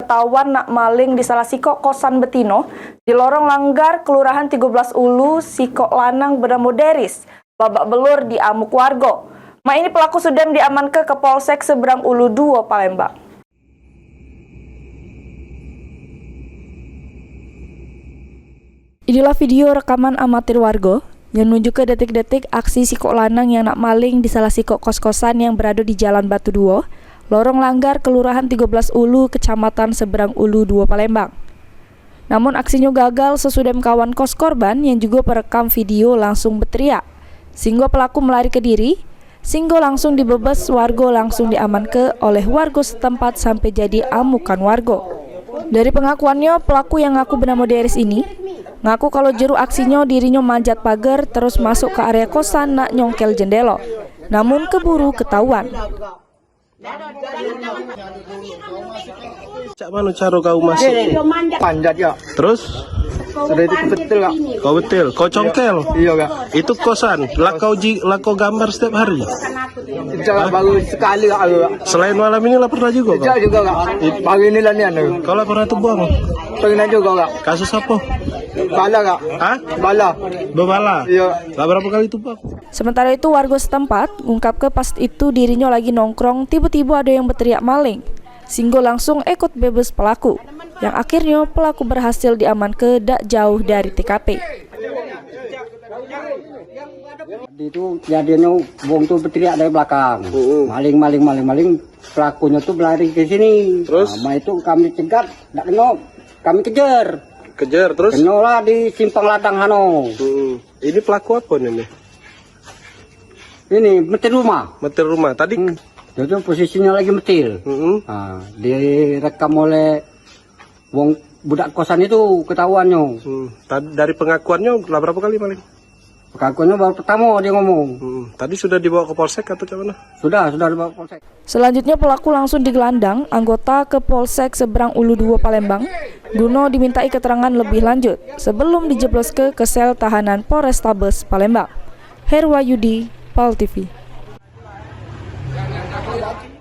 ketahuan nak maling di salah sikok kosan betino di lorong Langgar, Kelurahan 13 Ulu, sikok lanang bernama Deris, babak belur di amuk warga. Mak ini pelaku sudah diamankan ke Polsek Seberang Ulu 2 Palembang. Inilah video rekaman amatir warga yang menunjukkan detik-detik aksi sikok lanang yang nak maling di salah sikok kos-kosan yang berada di Jalan Batu 2, Lorong Langgar, Kelurahan 13 Ulu, Kecamatan Seberang Ulu 2 Palembang. Namun aksinya gagal sesudah kawan kos korban yang juga perekam video langsung berteriak. Sehingga pelaku melari ke diri, sehingga langsung dibebas warga langsung diamankan oleh warga setempat sampai jadi amukan warga. Dari pengakuannya, pelaku yang ngaku bernama Deris ini ngaku kalau juru aksinya dirinya manjat pagar terus masuk ke area kosan nak nyongkel jendela. Namun keburu ketahuan. Cak mana cara kau masuk? Panjat ya. Terus? Sudah itu betul kak. Kau betul? Kau congkel? Iya kak. Itu kosan? Lah kau gambar setiap hari? Tidak baru sekali kak. Selain malam ini lah pernah juga kau? Tidak juga kak. Pagi ini lah ni anu. Kau lah pernah tuh buang? Pernah juga kak. Kasus apa? Bala kak. Hah? Bala. Bebala? Iya. Lah berapa kali tuh bang? Sementara itu warga setempat ungkap ke pas itu dirinya lagi nongkrong, tiba-tiba ada yang berteriak maling. Sehingga langsung ikut bebas pelaku. Yang akhirnya pelaku berhasil diamankan dak jauh dari TKP. Itu jadinya wong tuh berteriak dari belakang. Maling. Pelakunya tuh berlari ke sini. Terus? Nah, itu kami cegat, tak tengok. Kami kejar. Kejar terus? Kenyolah di simpang ladang hano. Ini pelaku apa nih? Ini metil rumah. Metil rumah. Tadi? Jadi posisinya lagi metil. Nah, direkam oleh wong budak kosan itu ketahuannya. Dari pengakuannya lah berapa kali maling? Pengakuannya baru pertama dia ngomong. Tadi sudah dibawa ke polsek atau ke mana? Sudah dibawa ke polsek. Selanjutnya pelaku langsung digelandang anggota ke Polsek Seberang Ulu 2 Palembang guna dimintai keterangan lebih lanjut sebelum dijebloskan ke sel tahanan Polrestabes Palembang. Herwayudi, PAL TV.